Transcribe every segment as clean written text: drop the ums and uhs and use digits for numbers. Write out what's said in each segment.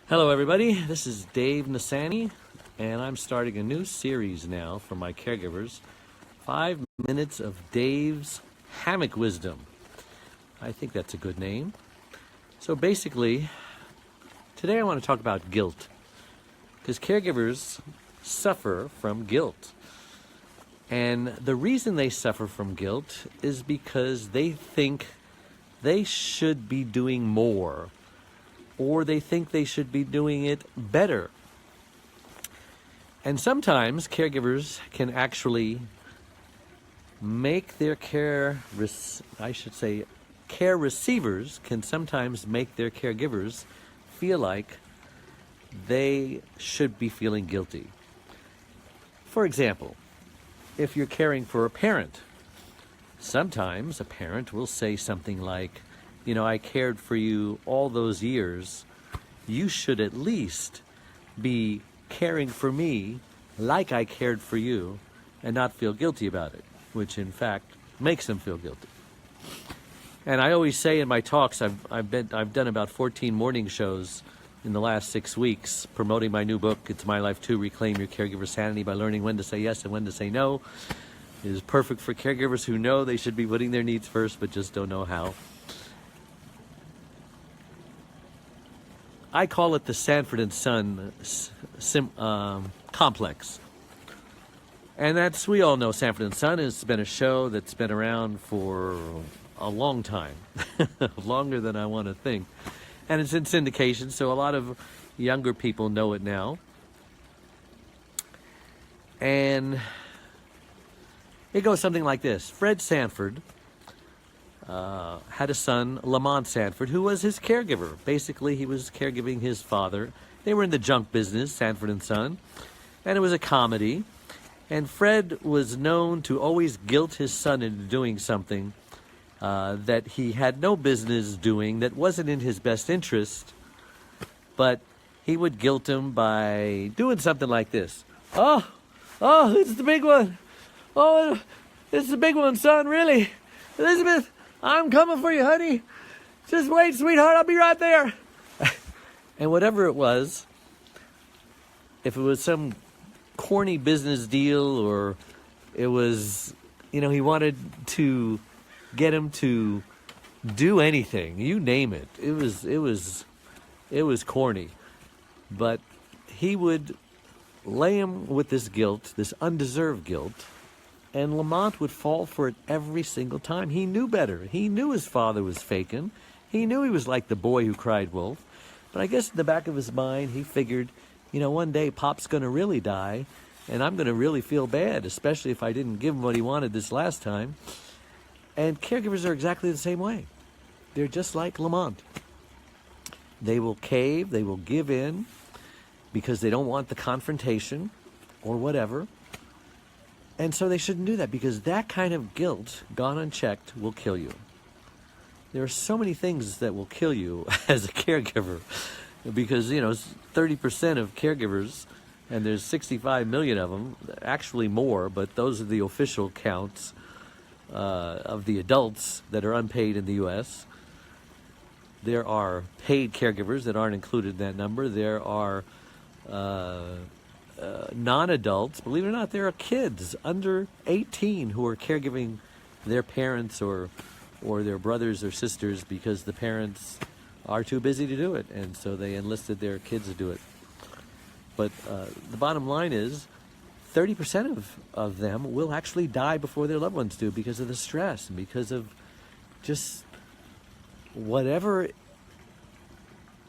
Hello everybody, this is Dave Nasani, and I'm starting a new series now for my caregivers, 5 minutes of Dave's Hammock Wisdom. I think that's a good name. So basically, today I want to talk about guilt, because caregivers suffer from guilt. And the reason they suffer from guilt is because they think they should be doing more, or they think they should be doing it better. And sometimes caregivers can actually make their care receivers can sometimes make their caregivers feel like they should be feeling guilty. For example, if you're caring for a parent, sometimes a parent will say something like, you know, I cared for you all those years. You should at least be caring for me like I cared for you and not feel guilty about it, which in fact makes them feel guilty. And I always say in my talks, I've done about 14 morning shows in the last 6 weeks promoting my new book, It's My Life Too, Reclaim Your Caregiver Sanity by Learning When to Say Yes and When to Say No. It is perfect for caregivers who know they should be putting their needs first but just don't know how. I call it the Sanford and Son complex. And we all know Sanford and Son has been a show that's been around for a long time, longer than I want to think. And it's in syndication, so a lot of younger people know it now. And it goes something like this. Fred Sanford had a son, Lamont Sanford, who was his caregiver. Basically, he was caregiving his father. They were in the junk business, Sanford and Son, and it was a comedy. And Fred was known to always guilt his son into doing something that he had no business doing, that wasn't in his best interest, but he would guilt him by doing something like this. Oh, it's the big one. Oh, it's the big one, son, really. Elizabeth, I'm coming for you, honey. Just wait, sweetheart, I'll be right there. And whatever it was, if it was some corny business deal, or it was, you know, he wanted to get him to do anything, you name it. It was corny. But he would lay him with this guilt, this undeserved guilt, and Lamont would fall for it every single time. He knew better. He knew his father was faking. He knew he was like the boy who cried wolf. But I guess in the back of his mind, he figured, you know, one day Pop's going to really die, and I'm going to really feel bad, especially if I didn't give him what he wanted this last time. And caregivers are exactly the same way. They're just like Lamont. They will cave, they will give in, because they don't want the confrontation or whatever. And so they shouldn't do that, because that kind of guilt, gone unchecked, will kill you. There are so many things that will kill you as a caregiver, because, you know, 30% of caregivers, and there's 65 million of them, actually more, but those are the official counts of the adults that are unpaid in the U.S. There are paid caregivers that aren't included in that number. There are non-adults. Believe it or not, there are kids under 18 who are caregiving their parents or their brothers or sisters because the parents are too busy to do it, and so they enlisted their kids to do it. But the bottom line is 30% of them will actually die before their loved ones do, because of the stress and because of just whatever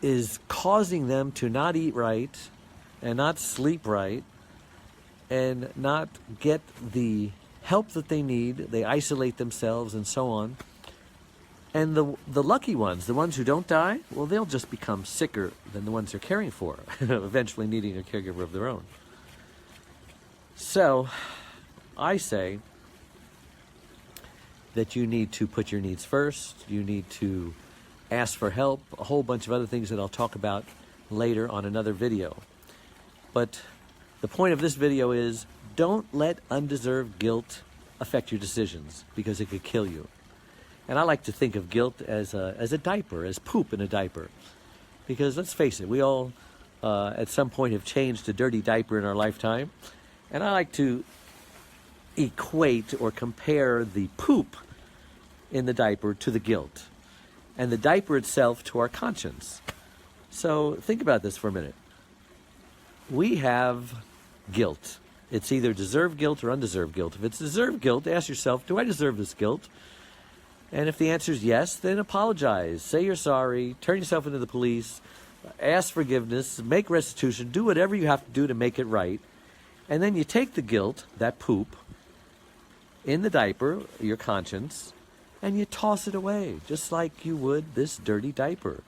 is causing them to not eat right and not sleep right and not get the help that they need. They isolate themselves and so on. And the lucky ones, the ones who don't die, well, they'll just become sicker than the ones they're caring for, eventually needing a caregiver of their own. So I say that you need to put your needs first. You need to ask for help, a whole bunch of other things that I'll talk about later on another video. But the point of this video is, don't let undeserved guilt affect your decisions, because it could kill you. And I like to think of guilt as a diaper, as poop in a diaper. Because let's face it, we all at some point have changed a dirty diaper in our lifetime. And I like to equate or compare the poop in the diaper to the guilt, and the diaper itself to our conscience. So think about this for a minute. We have guilt. It's either deserved guilt or undeserved guilt. If it's deserved guilt, ask yourself, do I deserve this guilt? And if the answer is yes, then apologize. Say you're sorry. Turn yourself into the police. Ask forgiveness. Make restitution. Do whatever you have to do to make it right. And then you take the guilt, that poop, in the diaper, your conscience, and you toss it away, just like you would this dirty diaper.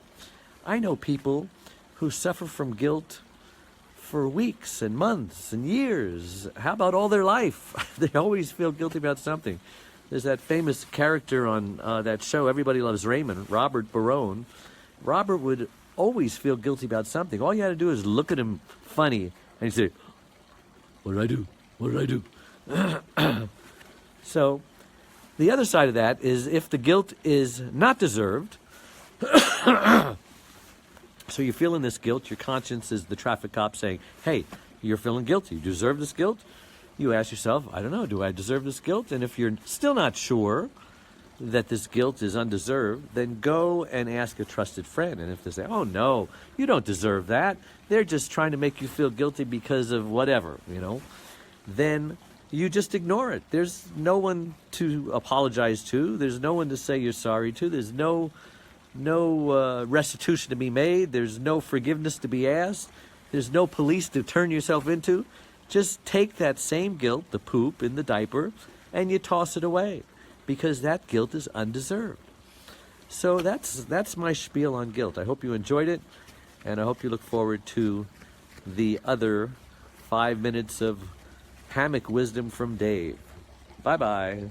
I know people who suffer from guilt for weeks and months and years. How about all their life? They always feel guilty about something. There's that famous character on that show, Everybody Loves Raymond, Robert Barone. Robert would always feel guilty about something. All you had to do is look at him funny, and he'd say, "What did I do? What did I do?" So the other side of that is if the guilt is not deserved, so you're feeling this guilt, your conscience is the traffic cop saying, hey, you're feeling guilty. You deserve this guilt? You ask yourself, I don't know, do I deserve this guilt? And if you're still not sure that this guilt is undeserved, then go and ask a trusted friend. And if they say, oh no, you don't deserve that, they're just trying to make you feel guilty because of whatever, then you just ignore it. There's no one to apologize to. There's no one to say you're sorry to. There's no restitution to be made. There's no forgiveness to be asked. There's no police to turn yourself into. Just take that same guilt, the poop in the diaper, and you toss it away, because that guilt is undeserved. So that's my spiel on guilt. I hope you enjoyed it, and I hope you look forward to the other 5 minutes of Hammock wisdom from Dave. Bye-bye.